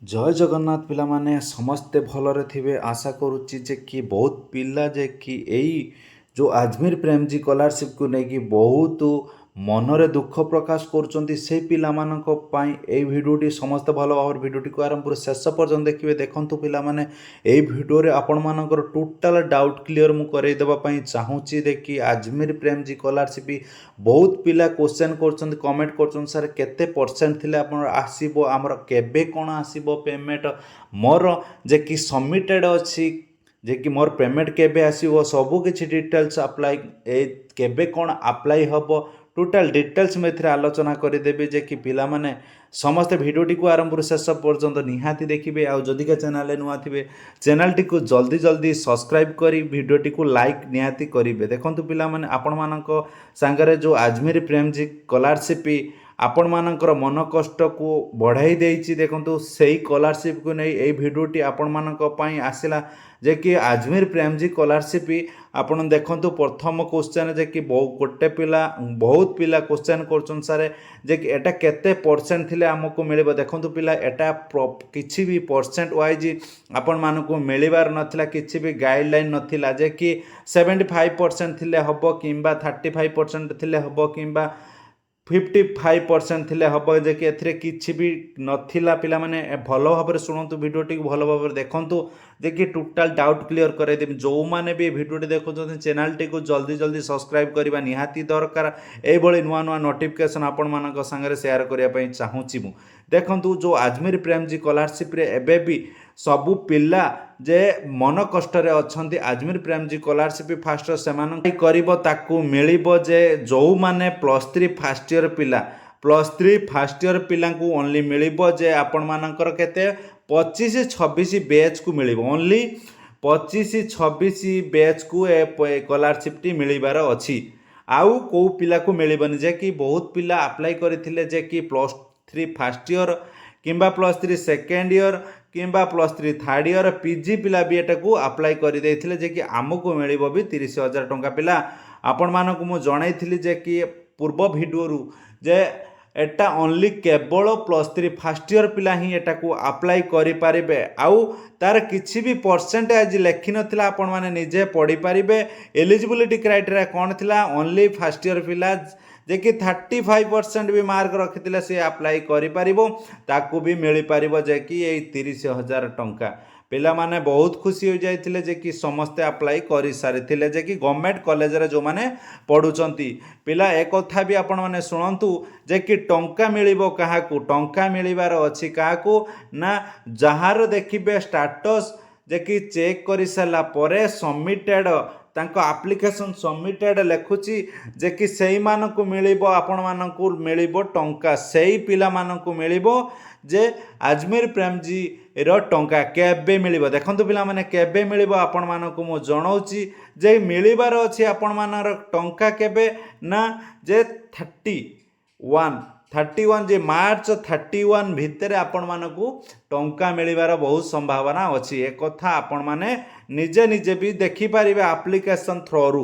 जय जगन्नाथ पिला माने समस्ते भलरे थिबे आशा करुच्ची जे कि बहुत पिला जे कि एई जो आजमीर प्रेम जी स्कॉलरशिप को लेकिन बहुत मनरे दुख प्रकाश करुँच से पिला भिडियोटी समस्ते भल भाव भिडियोटी को आरंभ शेष पर्यटन देखिए देखूँ पिला माने एई भिडियो आपण मानकर टोटाल डाउट क्लियर मु करदेवाई चाहूँगी देखिए आजमीर प्रेम जी स्कॉलरशिप बहुत पिला क्वेश्चन कर कमेंट कर सर केते परसेंट थिले आपण आसीबो हमर केबे कोन आसीबो पेमेंट मोर जे कि सबमिटेड अछि जे कि मोर पेमेंट केबे आसीबो सबु किछि डिटेल्स अप्लाई ए केबे कोन अप्लाई हबो टोटाल डिटेल्स में आलोचना करदेवी जे कि पिला माने समस्त भिडियोटी को आरंभ शेष पर्यंत निहाती देखिए आउ जदि का चैनल नुआ थे चैनल टी को जल्दी जल्दी सब्सक्राइब करी भिडियोटी को लाइक निहाती करेंगे देखो पिला माने आपण मानक सांगरे जो आजमीर प्रेम जी स्कॉलरशिप आपण मानकर मन कष्ट को बढ़ाई देछि देखंतु सेही स्कॉलरशिप को नहीं ए भिडियोटी आपण मानक पई आसिला जे कि आजमीर प्रेम जी स्कॉलरशिप आपण देखंतु प्रथम क्वेश्चन जे कि गोटे पिला बहुत पिला क्वेश्चन करछन सारे जे कि एटा केते परसेंट थिले हमको मिलिबो देखंतु पिला एटा किछि भी परसेंट वाइज आपण मानकु मिलिबार नथिला किछि भी गाइडलाइन नथिला जे कि 75% थिले हबो किंबा 35% थिले हबो किंबा 55% थिले हब जे कि एथिरे किछि भी नथिला पिला माने भल भाव शुणु भिडियोटी भल भाव देखंतु जे कि टोटाल डाउट क्लियर कराई देबी जो माने भी भिडियोटी देखुछन चैनल टी को जल्दी जल्दी सब्सक्राइब करबा निहाती दरकार ए भली नुआ नुआ नोटिफिकेशन आपण मानक संगे शेयर करिया पई चाहूची मु देखंतु जो आजमीर प्रेम जी स्कॉलरशिप रे एबे भी सबु पिला जे मन कष्ट रे अछंती आजमीर प्रेम जी स्कॉलरशिप फास्ट से करिबो ताकू मिलिबो जे जो माने +3 फर्स्ट ईयर पिला +3 फर्स्ट ईयर पिला को ओनली मिलिबो जे आपण मानकर केते 25-26 बैच को मिलिबो ओनली 25-26 बैच को ए स्कॉलरशिप टी मिलिबार अछि आउ को पिला को मिलिबनी जे कि बहुत पिला अप्लाई करथिले जे कि +3 फर्स्ट ईयर किंबा +3 सेकेंड ईयर किंबा +3 थर्ड ईयर पीजी पिला भी एटा को अप्लाई कर देथिले जे कि आमको मिलिबो भी 30,000 टंका पिला आपण मानकु मु जणाइथिली जे कि पूर्व भिडियो रु जे एटा ओनली केवल +3 फर्स्ट ईयर पिला ही एटा को अप्लाई करि पारिबे आउ तार किछि भी परसेंटेज लेखि नथिला आपण माने निजे पढ़ी पारिबे एलिजिबिलिटी क्राइटेरिया कोन थिला ओनली फर्स्ट ईयर पिला जे कि 35% भी मार्क रखिथिले से अप्लाई करि पारिबो ताकू भी मिली पारिबो जे कि ए 30,000 टंका पिला माने बहुत खुशी हो जाइथिले जे कि समस्ते अप्लाई करि सारिथिले जे कि गवर्नमेंट कॉलेज रे जो माने पढुचंती पिला एक कथा भी आपण माने सुनंतु जे कि टंका मिलिबो काहाकू टंका मिलिबार अछि काहाकू ना जहार देखिबे स्टेटस जे कि चेक करि साला परे सबमिटेड तांको एप्लिकेशन सबमिटेड लेखुची जे कि सेही मानकु मिलिबो आपण मानकु मिलिबो टंका सेही पिला मानकु मिलिबो जे आजमीर प्रेम जी रो टंका केबे मिलिबो देखंतु पिला माने केबे मिलिबो आपण मानकु मो जणाउची जे मिलिबार अछि आपण मानर टंका केबे ना जे 31 जे मार्च 31 भितर आपण मानकु टंका मिलिबार बहुत संभावना अछि एक कथा आपण माने निजे निजे भी देखि पारिबे एप्लिकेशन थ्रू रु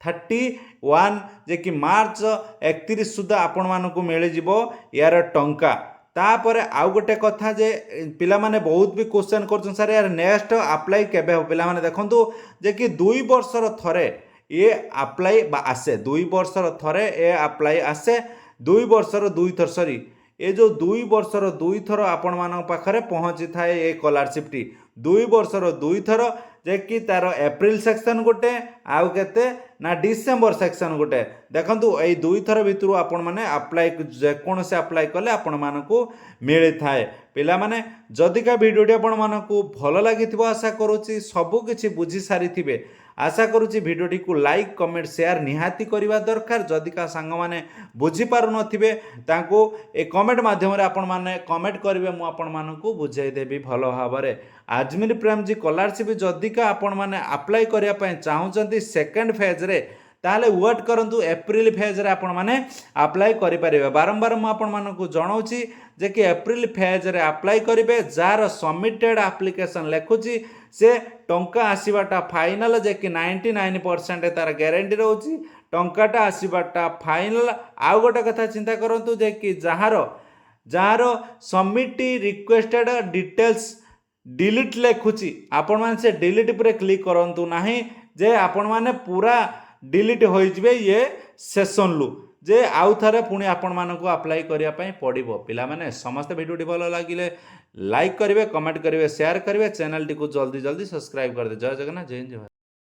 31 जे कि मार्च 31 सुधा आपण मानकु मिल जिवो यार टंका तापर आउ गोटे कथा जे पिला माने बहुत भी क्वेश्चन करछन सर यार नेक्स्ट अप्लाई केबे हो पिला माने देखंतु जे कि 2 वर्षर थरे ये अप्लाई आसे 2 वर्षर थरे ए अप्लाई आसे 2 वर्षर 2 थर सॉरी ये जो 2 वर्षर 2 थर आपण मान पाखरे पहुँची थाए ये स्कॉलरशिप टी 2 वर्षर 2 थर जे कि तार एप्रिल सेक्शन गोटे आउ केते ना डिसेंबर सेक्शन गोटे देखंतु ए 2 थर भितरु आपण माने अप्लाई जे कोन से अप्लाई कले आपण मानकु मिली थाए पिला माने जदिका भिडियोटी आपण मानकु भलो लागिथिबो आशा करूची सब किछि बुझी सारिथिबे आशा करुच्ची भिडियोटी को लाइक कमेंट शेयर निहाती करवा दरकार जदि का सांग माने बुझी पारु नथिबे तांको ए कमेंट माध्यम रे आपण माने कमेंट करिवे मु आपण मानकु बुझाई देबी भलो भाबरे आजमीर प्रेम जी स्कॉलरशिप जदि का आपण माने अप्लाई करिया पय चाहुचंती सेकंड फेज रे ताले वेट करंतु एप्रिल फेज रे आपण माने अप्लाई करि परिबे बारंबार मु आपण मानकु जणाउची जे कि एप्रिल फेज रे अप्लाई करिवे जार सबमिटेड एप्लिकेशन लेखुची से टंका आसीबाटा फाइनल जे कि 99% तार गारंटी रहउची टंकाटा आसीबाटा फाइनल आउ गोटे कथा चिंता करंतु जे कि जहार जार सबमिट रिक्वेस्टेड डिटेल्स डिलीट लिखुची आपण मैंने से डिलीट पर क्लिक करंतु नाही जे आपण मैंने पूरा डिलीट हो ये सेशन लु जे आउ थे पुणी आपण मानक अप्लाई करने पड़ो पिला माने समस्त भिडियो भल लगे लाइक करेंगे कमेंट करेंगे शेयर करेंगे चैनल टी को जल्दी जल्दी सब्सक्राइब कर दे। जय जगन्नाथ जय हिंद जय भारत।